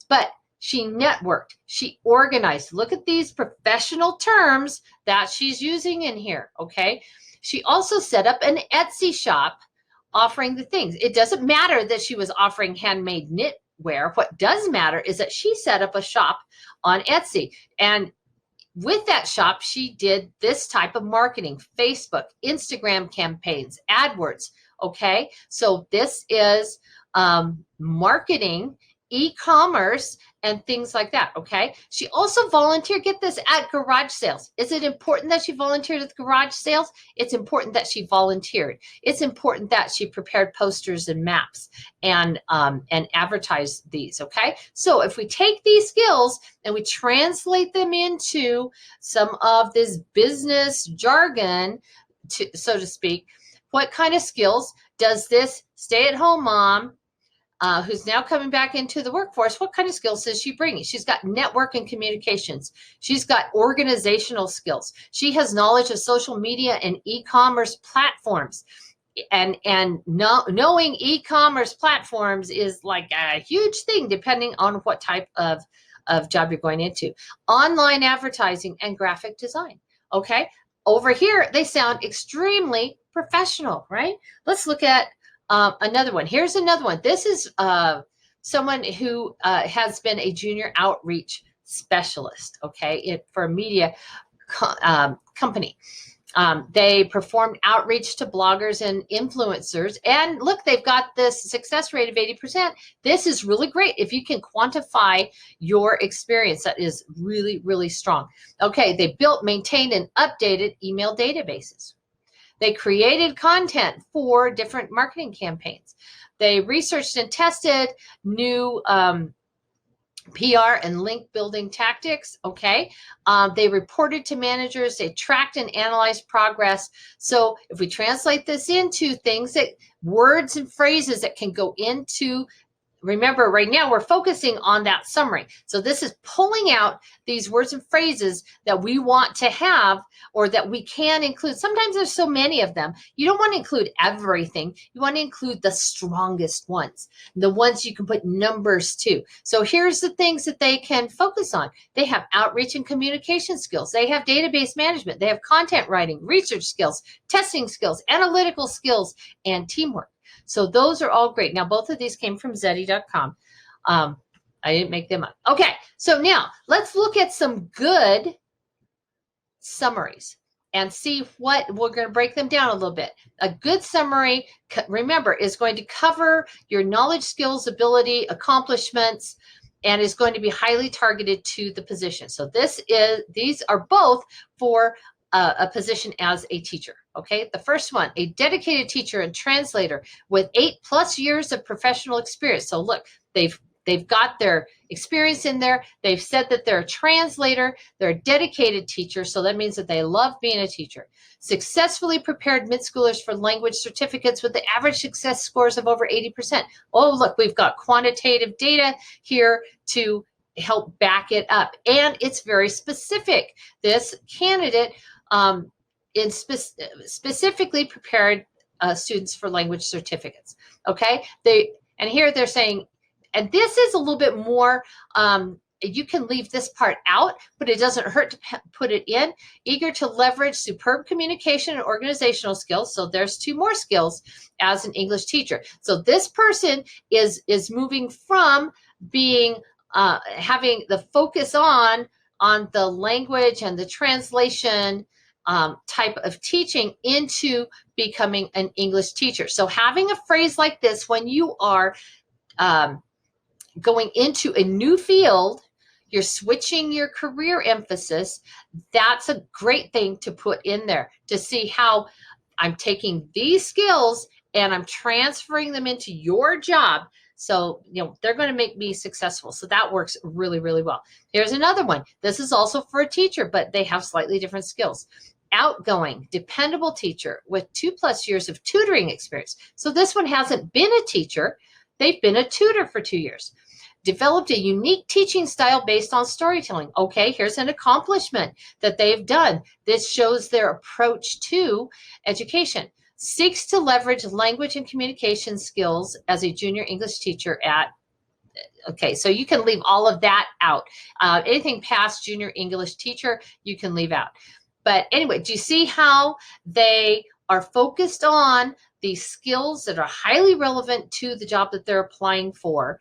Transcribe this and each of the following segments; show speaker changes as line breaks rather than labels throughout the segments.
but she networked, she organized. Look at these professional terms that she's using in here, okay? She also set up an Etsy shop offering the things. It doesn't matter that she was offering handmade knitwear. What does matter is that she set up a shop on Etsy. And with that shop, she did this type of marketing: Facebook, Instagram campaigns, AdWords. Okay, so this is marketing, e-commerce, and things like that. Okay, she also volunteered, get this, at garage sales. Is it important that she volunteered at garage sales? It's important that she volunteered. It's important that she prepared posters and maps and advertised these. Okay, so if we take these skills and we translate them into some of this business jargon, so to speak, what kind of skills does this stay-at-home mom who's now coming back into the workforce, what kind of skills is she bringing? She's got network and communications. She's got organizational skills. She has knowledge of social media and e-commerce platforms. And knowing e-commerce platforms is like a huge thing depending on what type of job you're going into. Online advertising and graphic design. Okay, over here they sound extremely professional, right? Let's look at another one. Here's another one. This is someone who has been a junior outreach specialist, okay, for a media company. They performed outreach to bloggers and influencers. And look, they've got this success rate of 80%. This is really great. If you can quantify your experience, that is really, really strong. Okay, they built, maintained, and updated email databases. They created content for different marketing campaigns. They researched and tested new PR and link building tactics, okay? They reported to managers, they tracked and analyzed progress. So if we translate this into things that, words and phrases that can go into, remember right now we're focusing on that summary. So this is pulling out these words and phrases that we want to have or that we can include. Sometimes there's so many of them. You don't want to include everything. You want to include the strongest ones, the ones you can put numbers to. So here's the things that they can focus on. They have outreach and communication skills. They have database management. They have content writing, research skills, testing skills, analytical skills, and teamwork. So those are all great. Now, both of these came from Zeddy.com. I didn't make them up. Okay, so now let's look at some good summaries and see what, we're going to break them down a little bit. A good summary, remember, is going to cover your knowledge, skills, ability, accomplishments, and is going to be highly targeted to the position. So these are both for a position as a teacher. Okay, the first one, a dedicated teacher and translator with 8+ years of professional experience. So look, they've got their experience in there. They've said that they're a translator. They're a dedicated teacher. So that means that they love being a teacher. Successfully prepared mid-schoolers for language certificates with the average success scores of over 80%. Oh, look, we've got quantitative data here to help back it up. And it's very specific. This candidate specifically prepared students for language certificates. Okay, and here they're saying, and this is a little bit more, you can leave this part out, but it doesn't hurt to put it in. Eager to leverage superb communication and organizational skills. So there's 2 more skills as an English teacher. So this person is moving from being having the focus on the language and the translation type of teaching into becoming an English teacher. So having a phrase like this when you are going into a new field, you're switching your career emphasis, that's a great thing to put in there to see how I'm taking these skills and I'm transferring them into your job. So, they're going to make me successful. So that works really, really well. Here's another one. This is also for a teacher, but they have slightly different skills. Outgoing, dependable teacher with 2+ years of tutoring experience. So this one hasn't been a teacher. They've been a tutor for 2 years. Developed a unique teaching style based on storytelling. Okay, here's an accomplishment that they've done. This shows their approach to education. Seeks to leverage language and communication skills as a junior English teacher at Okay, so you can leave all of that out. Anything past junior English teacher, you can leave out. But anyway, do you see how they are focused on these skills that are highly relevant to the job that they're applying for?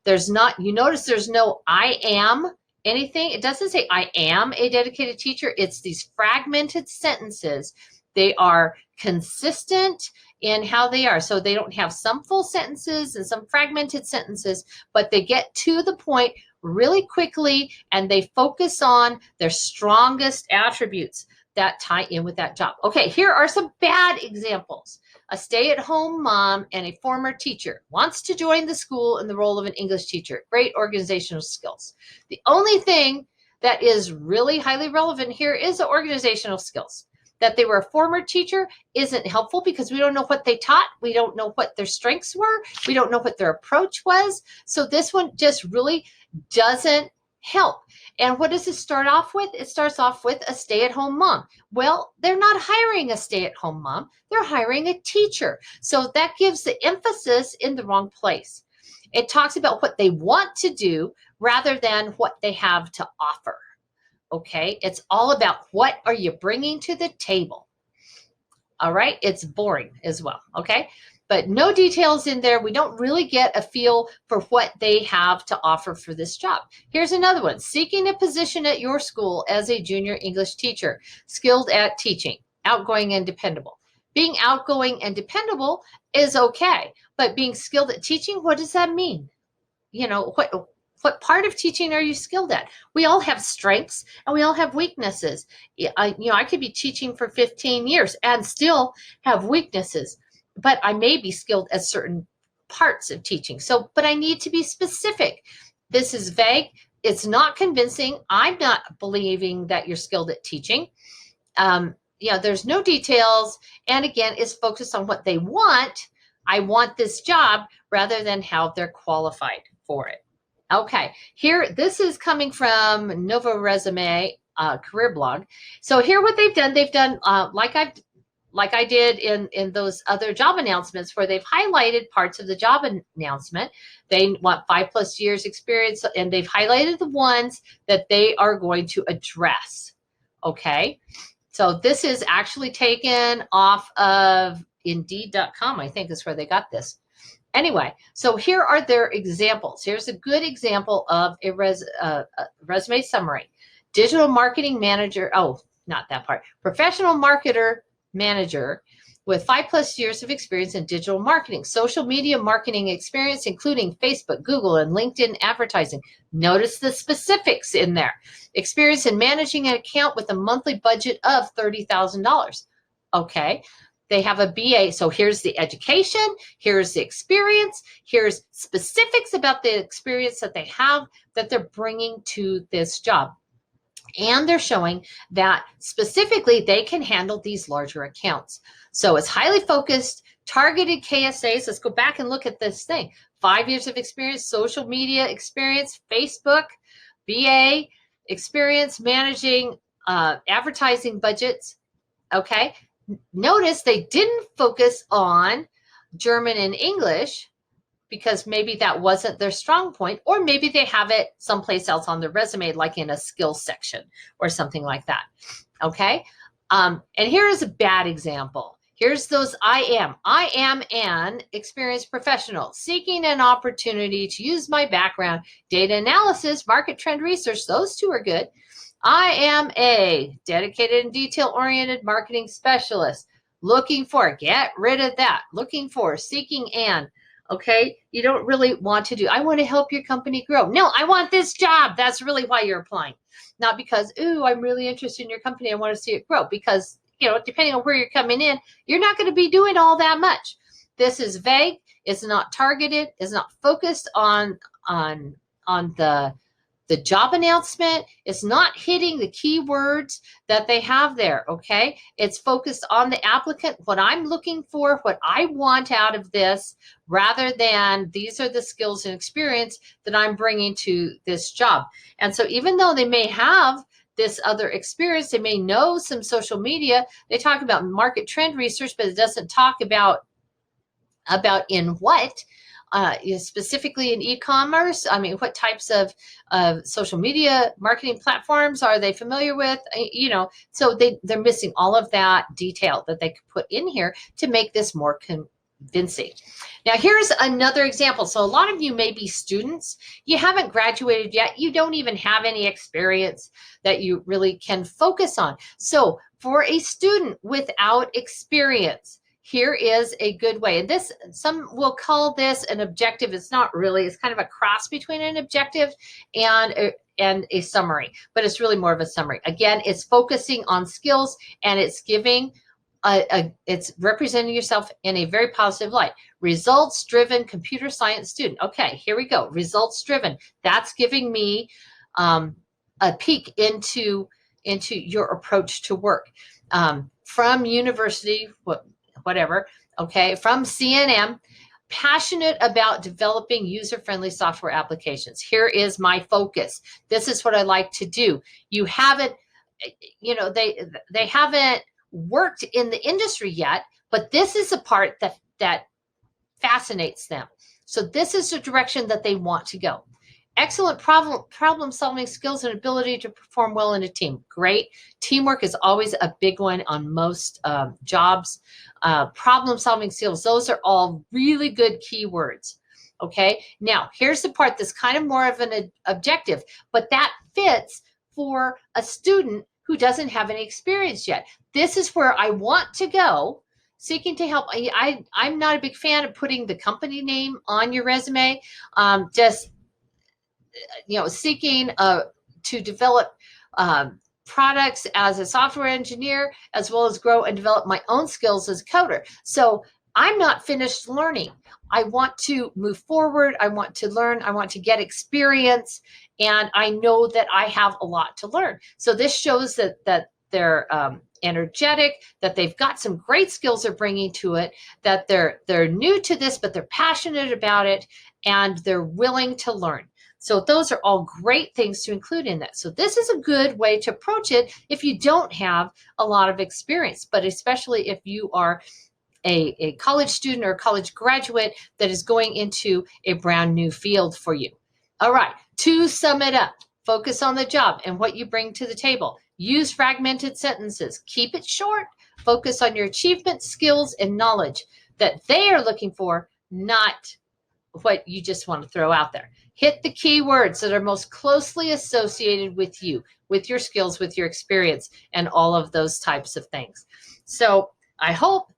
There's not, you notice there's no I am anything. It doesn't say I am a dedicated teacher. It's these fragmented sentences. They are consistent in how they are. So they don't have some full sentences and some fragmented sentences, but they get to the point really quickly and they focus on their strongest attributes that tie in with that job. Okay, here are some bad examples. A stay-at-home mom and a former teacher wants to join the school in the role of an English teacher. Great organizational skills. The only thing that is really highly relevant here is the organizational skills. That they were a former teacher isn't helpful because we don't know what they taught. We don't know what their strengths were. We don't know what their approach was. So this one just really doesn't help. And what does it start off with? It starts off with a stay-at-home mom. Well, they're not hiring a stay-at-home mom. They're hiring a teacher. So that gives the emphasis in the wrong place. It talks about what they want to do rather than what they have to offer. Okay, it's all about what are you bringing to the table. All right, it's boring as well. Okay, but no details in there. We don't really get a feel for what they have to offer for this job. Here's another one. Seeking a position at your school as a junior English teacher, skilled at teaching, outgoing and dependable. Being outgoing and dependable is okay, but being skilled at teaching, what does that mean? You know, what part of teaching are you skilled at? We all have strengths and we all have weaknesses. I could be teaching for 15 years and still have weaknesses, but I may be skilled at certain parts of teaching. So, but I need to be specific. This is vague. It's not convincing. I'm not believing that you're skilled at teaching. There's no details. And again, it's focused on what they want. I want this job rather than how they're qualified for it. Okay, here, this is coming from Nova Resume career blog. So here what they've done like I did in those other job announcements where they've highlighted parts of the job announcement. They want 5+ years experience and they've highlighted the ones that they are going to address. Okay, so this is actually taken off of Indeed.com, I think is where they got this. Anyway, so here are their examples. Here's a good example of a resume summary. Digital marketing manager, not that part. Professional marketer manager with 5+ years of experience in digital marketing. Social media marketing experience, including Facebook, Google, and LinkedIn advertising. Notice the specifics in there. Experience in managing an account with a monthly budget of $30,000. Okay. They have a BA. So here's the education, here's the experience, here's specifics about the experience that they have that they're bringing to this job. And they're showing that specifically they can handle these larger accounts. So it's highly focused, targeted KSAs. Let's go back and look at this thing. 5 years of experience, social media experience, Facebook, BA, experience managing advertising budgets. Okay. Notice they didn't focus on German and English because maybe that wasn't their strong point, or maybe they have it someplace else on their resume, like in a skills section or something like that. Okay. And here is a bad example. Here's those I am an experienced professional seeking an opportunity to use my background, data analysis, market trend research. Those two are good. I am a dedicated and detail-oriented marketing specialist. Looking for, get rid of that. Looking for, seeking an, okay? You don't really want to do, I want to help your company grow. No, I want this job. That's really why you're applying. Not because, ooh, I'm really interested in your company. I want to see it grow. Because, depending on where you're coming in, you're not going to be doing all that much. This is vague. It's not targeted. It's not focused on the job announcement. Is not hitting the keywords that they have there, okay? It's focused on the applicant, what I'm looking for, what I want out of this, rather than these are the skills and experience that I'm bringing to this job. And so even though they may have this other experience, they may know some social media, they talk about market trend research, but it doesn't talk about in what. specifically in e-commerce? I mean, what types of social media marketing platforms are they familiar with? You know, so they're missing all of that detail that they could put in here to make this more convincing. Now, here's another example. So a lot of you may be students. You haven't graduated yet. You don't even have any experience that you really can focus on. So for a student without experience, here is a good way. And this, some will call this an objective. It's not really. It's kind of a cross between an objective and a summary, but it's really more of a summary. Again, it's focusing on skills, and it's giving it's representing yourself in a very positive light. Results-driven computer science student. Okay, here we go. Results-driven. That's giving me a peek into your approach to work. From university, whatever, okay, from CNM, passionate about developing user-friendly software applications. Here is my focus. This is what I like to do. You haven't, you know, they haven't worked in the industry yet, but this is a part that fascinates them. So this is the direction that they want to go. Excellent problem solving skills and ability to perform well in a team. Great. Teamwork is always a big one on most jobs. Problem solving skills, those are all really good keywords. Okay. Now, here's the part that's kind of more of an objective, but that fits for a student who doesn't have any experience yet. This is where I want to go. Seeking to help. I'm not a big fan of putting the company name on your resume. Just, you know, seeking to develop products as a software engineer, as well as grow and develop my own skills as a coder. So I'm not finished learning. I want to move forward. I want to learn. I want to get experience. And I know that I have a lot to learn. So this shows that they're energetic, that they've got some great skills they're bringing to it, that they're new to this, but they're passionate about it, and they're willing to learn. So those are all great things to include in that. So this is a good way to approach it if you don't have a lot of experience, but especially if you are a college student or a college graduate that is going into a brand new field for you. All right, to sum it up, focus on the job and what you bring to the table. Use fragmented sentences. Keep it short. Focus on your achievements, skills, and knowledge that they are looking for, not what you just want to throw out there. Hit the keywords that are most closely associated with you, with your skills, with your experience, and all of those types of things. So I hope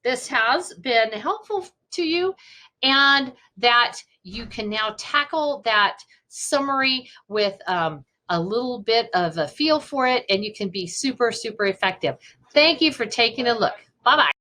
this has been helpful to you, and that you can now tackle that summary with a little bit of a feel for it, and you can be super, super effective. Thank you for taking a look. Bye-bye.